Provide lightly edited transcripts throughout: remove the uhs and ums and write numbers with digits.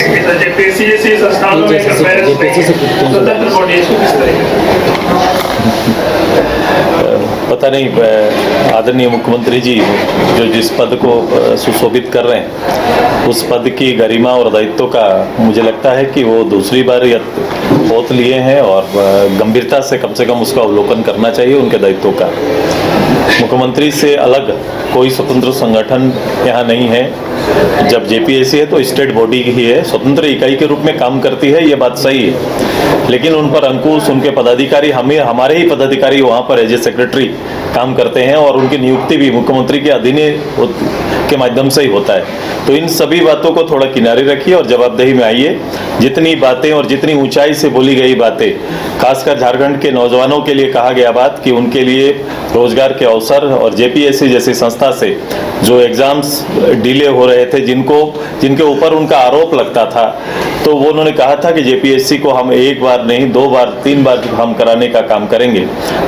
JPSC संस्थानों में स्वतंत्र बॉडी है, इसको किस तरह पता नहीं आदरणीय मुख्यमंत्री जी जो जिस पद को सुशोभित कर रहे हैं उस पद की गरिमा और दायित्व का मुझे लगता है कि वो दूसरी बार या पौध लिए हैं और गंभीरता से कम उसका अवलोकन करना चाहिए उनके दायित्व का। मुख्यमंत्री से अलग कोई स्वतंत्र संगठन यहाँ नहीं है। जब जेपीएससी है तो स्टेट बॉडी ही है, स्वतंत्र इकाई के रूप में काम करती है, ये बात सही है। लेकिन उन पर अंकुश, उनके पदाधिकारी, हमारे ही पदाधिकारी वहाँ पर एज ए सेक्रेटरी काम करते हैं और उनकी नियुक्ति भी मुख्यमंत्री के अधीन के माध्यम से ही होता है। तो इन सभी बातों को थोड़ा किनारे रखिए और जवाबदेही में आइए। जितनी बातें और जितनी ऊंचाई से बोली गई बातें, खासकर झारखंड के नौजवानों के लिए कहा गया बात कि उनके लिए रोजगार के अवसर और जेपीएससी जैसी संस्था से जो एग्जाम्स डिले हो रहे थे, जिनके ऊपर उनका आरोप लगता था, तो वो उन्होंने कहा था कि जेपीएससी को हम एक बार नहीं 2 बार 3 बार हम कराने का काम करेंगे।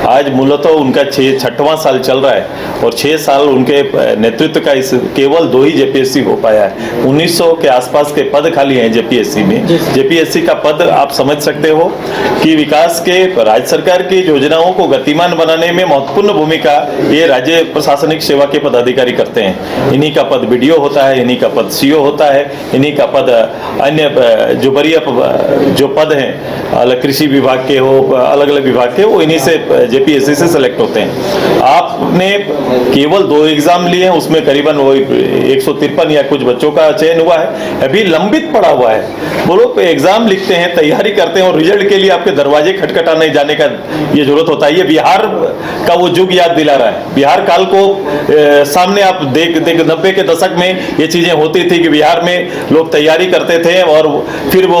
आज मूलतः उनका 6वां साल चल रहा है और 6 साल उनके नेतृत्व का इस केवल 2 ही जेपीएससी हो पाया है। 1900 के आसपास के पद खाली हैं जेपीएससी में। जेपीएससी का पद आप समझ सकते हो कि विकास के राज्य सरकार की योजनाओं को गतिमान बनाने में महत्वपूर्ण भूमिका ये राज्य प्रशासनिक सेवा के पदाधिकारी करते हैं। इन्हीं का पद बीडीओ होता है, इन्हीं का पद सीओ होता है, इन्हीं का पद अन्य जो वरीय जो पद हैं अलग कृषि विभाग के हो, अलग अलग विभाग के, वो इन्हीं से जेपीएससी से सेलेक्ट होते हैं। आपने केवल 2 एग्जाम लिए हैं, उसमें करीबन वो 153 या कुछ बच्चों का चयन हुआ है, अभी लंबित पड़ा हुआ है। बोलो एग्जाम लिखते हैं, तैयारी करते हैं और रिजल्ट के लिए आपके दरवाजे खटखटाने जाने का ये जरूरत होता है। ये बिहार का वो युग याद दिला रहा है। बिहार काल को सामने आप देख 90 के दशक में ये चीजें होती थी कि बिहार में लोग तैयारी करते थे और फिर वो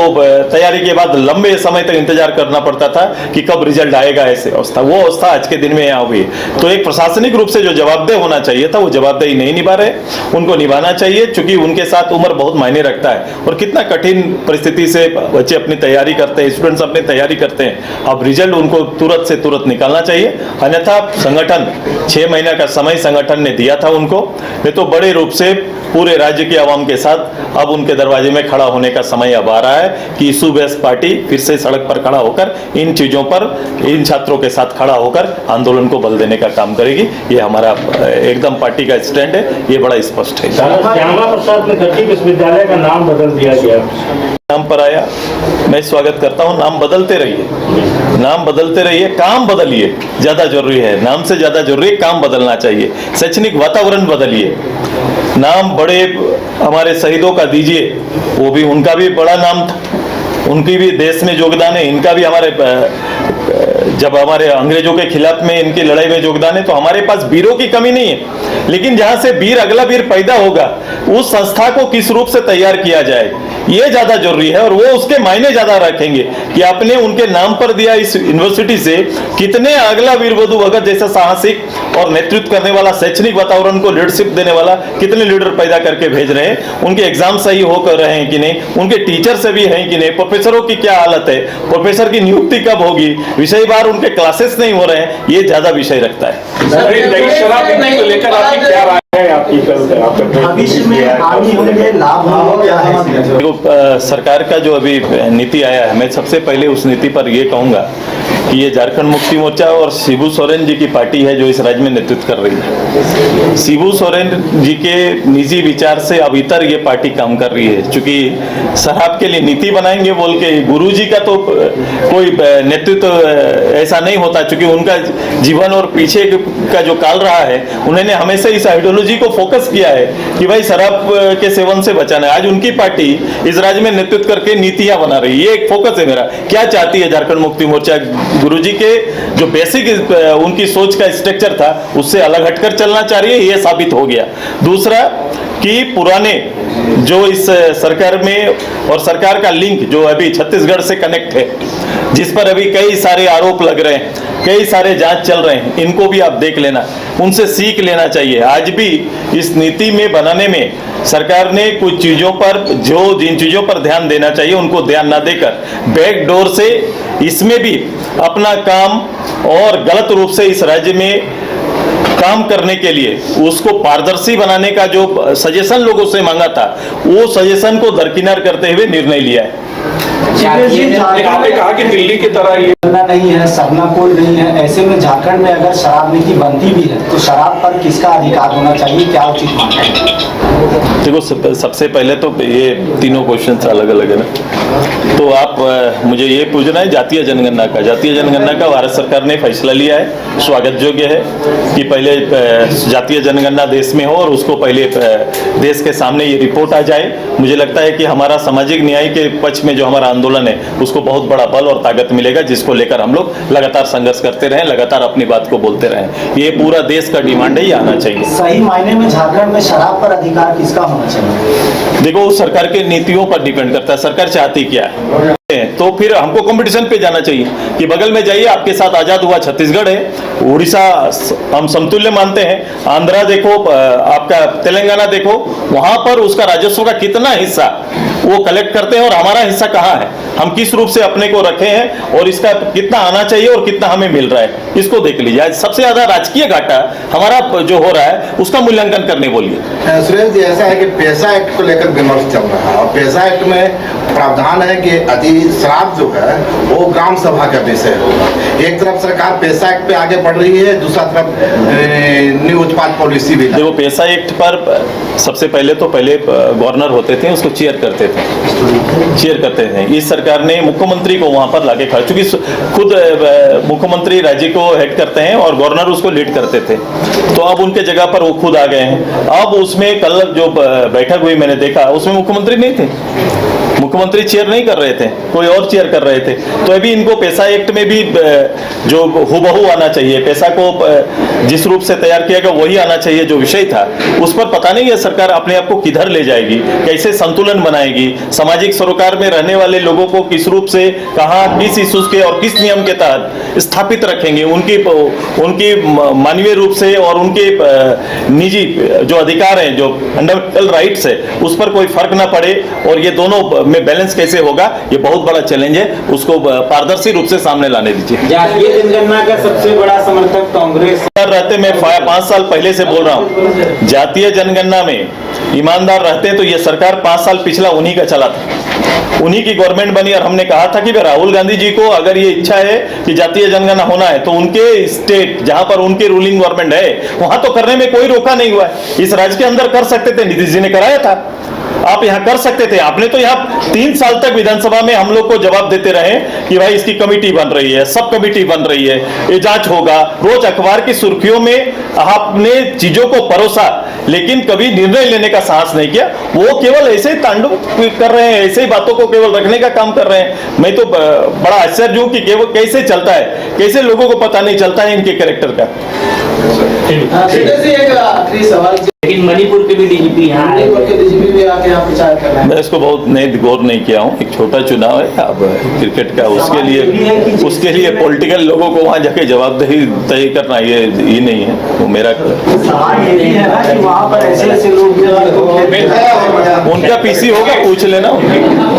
तैयारी के बाद लंबे समय तक इंतजार करना पड़ता था कि कब रिजल्ट आएगा। ऐसे अवस्था, वो अवस्था आज के दिन में यहाँ हुई। तो एक प्रशासनिक रूप से जो जवाबदेह होना चाहिए था वो जवाबदेही नहीं निभा रहे, उनको निभाना चाहिए, क्योंकि उनके साथ उम्र बहुत मायने रखता है और कितना कठिन परिस्थिति से बच्चे अपनी तैयारी करते हैं, स्टूडेंट्स अपनी तैयारी करते हैं। अब रिजल्ट उनको तुरंत से तुरंत निकालना चाहिए, अन्यथा संगठन 6 महीने का समय संगठन ने दिया था उनको, ये तो बड़े रूप से पूरे राज्य के आवाम के साथ अब उनके दरवाजे में खड़ा होने का समय अब आ रहा है कि इशू बेस पार्टी फिर से सड़क पर खड़ा होकर इन चीजों पर, इन छात्रों के साथ खड़ा होकर आंदोलन को बल देने का काम करेगी। ये हमारा एकदम पार्टी का स्टैंड है, ये बड़ा स्पष्ट है। श्यामा प्रसाद मुखर्जी विश्वविद्यालय का नाम बदल दिया गया, नाम पर आया, मैं स्वागत करता हूँ। नाम बदलते रहिए, नाम बदलते रहिए, काम बदलिए, ज्यादा जरूरी है। नाम से ज्यादा जरूरी है काम बदलना चाहिए, शैक्षणिक वातावरण बदलिए। नाम बड़े हमारे शहीदों का दीजिए, वो भी, उनका भी बड़ा नाम था, उनकी भी देश में योगदान है, इनका भी हमारे जब हमारे अंग्रेजों के खिलाफ में इनकी लड़ाई में योगदान है। तो हमारे पास वीरों की कमी नहीं है, लेकिन जहां से वीर, अगला वीर पैदा होगा, उस संस्था को किस रूप से तैयार किया जाए, ये ज्यादा जरूरी है। और वो उसके मायने ज्यादा रखेंगे कि आपने उनके नाम पर दिया इस यूनिवर्सिटी से कितने अगला वीर बंधु भगत जैसा साहसिक और नेतृत्व करने वाला, शैक्षणिक वातावरण को लीडरशिप देने वाला कितने लीडर पैदा करके भेज रहे हैं। उनके एग्जाम सही हो कर रहे हैं कि नहीं, उनके टीचर से भी हैं कि नहीं, प्रोफेसरों की क्या हालत है, प्रोफेसर की नियुक्ति कब होगी, विषय बार उनके क्लासेस नहीं हो रहे हैं, ये ज्यादा विषय रखता है। सरकार का जो अभी नीति आया है, मैं सबसे पहले उस नीति पर यह कहूंगा कि ये झारखंड मुक्ति मोर्चा और शिबू सोरेन जी की पार्टी है जो इस राज्य में नेतृत्व कर रही है। शिबू सोरेन जी के निजी विचार से अब इतर ये पार्टी काम कर रही है, क्योंकि शराब के लिए नीति बनाएंगे बोल के, गुरु जी का तो कोई नेतृत्व ऐसा नहीं होता, क्योंकि उनका जीवन और पीछे का जो काल रहा है, उन्होंने हमेशा इस आइडियोलॉजी को फोकस किया है कि भाई शराब के सेवन से बचाना है। आज उनकी पार्टी इस राज्य में नेतृत्व करके नीतियां बना रही है, ये एक फोकस है मेरा। क्या चाहती है झारखंड मुक्ति मोर्चा? गुरुजी के जो बेसिक उनकी सोच का स्ट्रक्चर था उससे अलग हटकर चलना चाह रही है, ये साबित हो गया। दूसरा कि पुराने जो इस सरकार में और सरकार का लिंक जो अभी छत्तीसगढ़ से कनेक्ट है, जिस पर अभी कई सारे आरोप लग रहे हैं, कई सारे जांच चल रहे हैं, इनको भी आप देख लेना, उनसे सीख लेना चाहिए। आज भी इस नीति में बनाने में सरकार ने कुछ चीजों पर, जिन चीजों पर ध्यान देना चाहिए उनको ध्यान ना देकर बैक डोर से इसमें भी अपना काम और गलत रूप से इस राज्य में काम करने के लिए उसको पारदर्शी बनाने का जो सजेशन लोगों से मांगा था, वो सजेशन को दरकिनार करते हुए निर्णय लिया है। आपने कहा कि दिल्ली की तरह ये नहीं है, सरनाकोल नहीं है, ऐसे में झारखंड में अगर शराब नीति बनती भी है तो शराब पर किसका अधिकार होना चाहिए, क्या उचित मानते हैं? देखो, सबसे पहले तो ये तीनों क्वेश्चन अलग अलग है ना, तो आप मुझे ये पूछना है जातीय जनगणना का। जातीय जनगणना का भारत सरकार ने फैसला लिया है, स्वागत योग्य है कि पहले जातीय जनगणना देश में हो और उसको पहले देश के सामने ये रिपोर्ट आ जाए। मुझे लगता है कि हमारा सामाजिक न्याय के पक्ष में जो हमारा आंदोलन है उसको बहुत बड़ा बल और ताकत मिलेगा, जिसको लेकर हम लोग लगातार संघर्ष करते रहें, लगातार अपनी बात को बोलते रहें। ये पूरा देश का डिमांड है, ये आना चाहिए। सही मायने में झारखंड में शराब पर अधिकार किसका होना चाहिए? देखो, उस सरकार के नीतियों पर डिपेंड करता है, सरकार चाहती क्या है। तो फिर हमको कंपटीशन पे जाना चाहिए कि बगल में जाइए, आपके साथ आजाद हुआ छत्तीसगढ़ है, उड़ीसा हम समतुल्य मानते हैं, आंध्रा देखो, आपका तेलंगाना देखो, वहां पर उसका राजस्व का कितना हिस्सा वो कलेक्ट करते हैं और हमारा हिस्सा कहाँ है, हम किस रूप से अपने को रखे हैं और इसका कितना आना चाहिए और कितना हमें मिल रहा है, इसको देख लीजिए। आज सबसे ज्यादा राजकीय घाटा हमारा जो हो रहा है उसका मूल्यांकन करने बोलिए। सुरेश जी, ऐसा है कि पैसा एक्ट को लेकर विमर्श चल रहा है और पैसा एक्ट में प्रावधान है कि शराब जो है वो ग्राम सभा का विषय होगा। एक तरफ सरकार पैसा एक्ट पे आगे बढ़ रही है, दूसरा तरफ न्यू उत्पाद पॉलिसी भी। देखो, पैसा एक्ट पर सबसे पहले गवर्नर होते थे, उसको चेयर करते थे। इस सरकार ने मुख्यमंत्री को वहां पर लाके खड़ा, चूंकि खुद मुख्यमंत्री राज्य को हेड करते हैं और गवर्नर उसको लीड करते थे, तो अब उनके जगह पर वो खुद आ गए हैं। अब उसमें कल जो बैठक हुई मैंने देखा, उसमें मुख्यमंत्री नहीं थे, मुख्यमंत्री चेयर नहीं कर रहे थे, कोई और चेयर कर रहे थे। तो अभी इनको पैसा एक्ट में भी जो हुबहू आना चाहिए, पैसा को जिस रूप से तैयार किया गया वही आना चाहिए जो विषय था, उस पर पता नहीं है सरकार अपने आप को किधर ले जाएगी, कैसे संतुलन बनाएगी, सामाजिक सरोकार में रहने वाले लोगों को किस रूप से, कहाँ, किस इशूज के और किस नियम के तहत स्थापित रखेंगे, उनकी मानवीय रूप से और उनके निजी जो अधिकार हैं, जो फंडामेंटल राइट्स है, उस पर कोई फर्क ना पड़े और ये दोनों में बैलेंस कैसे होगा, ये बहुत बड़ा चैलेंज है, उसको पारदर्शी रूप से सामने लाने दीजिए। जातीय जनगणना का सबसे बड़ा समर्थक कांग्रेस रहते, मैं 5 साल पहले से बोल रहा हूँ, जातीय जनगणना में ईमानदार रहते तो ये सरकार 5 साल पिछला उन्हीं का चला था, उन्हीं की गवर्नमेंट बनी। और हमने कहा था कि राहुल गांधी जी को अगर ये इच्छा है कि जातीय जनगणना होना है तो उनके स्टेट जहां पर उनके रूलिंग गवर्नमेंट है वहां तो करने में कोई रोका नहीं हुआ है। इस राज्य के अंदर कर सकते थे, नीतीश जी ने कराया था, आप यहां कर सकते थे। आपने तो यहां 3 साल तक विधानसभा में हम लोग को जवाब देते रहे कि भाई इसकी कमेटी बन रही है, सब कमेटी बन रही है, ये जांच होगा, रोज अखबार की सुर्खियों में आपने चीजों को परोसा, लेकिन कभी निर्णय लेने का साहस नहीं किया। वो केवल ऐसे ही तांडव कर रहे हैं, ऐसे ही बातों को केवल रखने का काम कर रहे हैं। मैं तो बड़ा आश्चर्य हूं कि केवल कैसे चलता है, कैसे लोगों को पता नहीं चलता है इनके कैरेक्टर का। एक आखिरी सवाल, लेकिन मणिपुर के भी डीजीपी यहाँ आए। मणिपुर के डीजीपी भी आके यहाँ प्रचार कर रहे हैं। मैं इसको बहुत गौर नहीं किया हूँ, एक छोटा चुनाव है अब क्रिकेट का, उसके लिए पॉलिटिकल लोगों को वहाँ जाके जवाबदेही तय करना ये नहीं है, वो मेरा सवाल ये भी है ना कि वहाँ पर ऐसे लोग उनका पीसी होगा, पूछ लेना।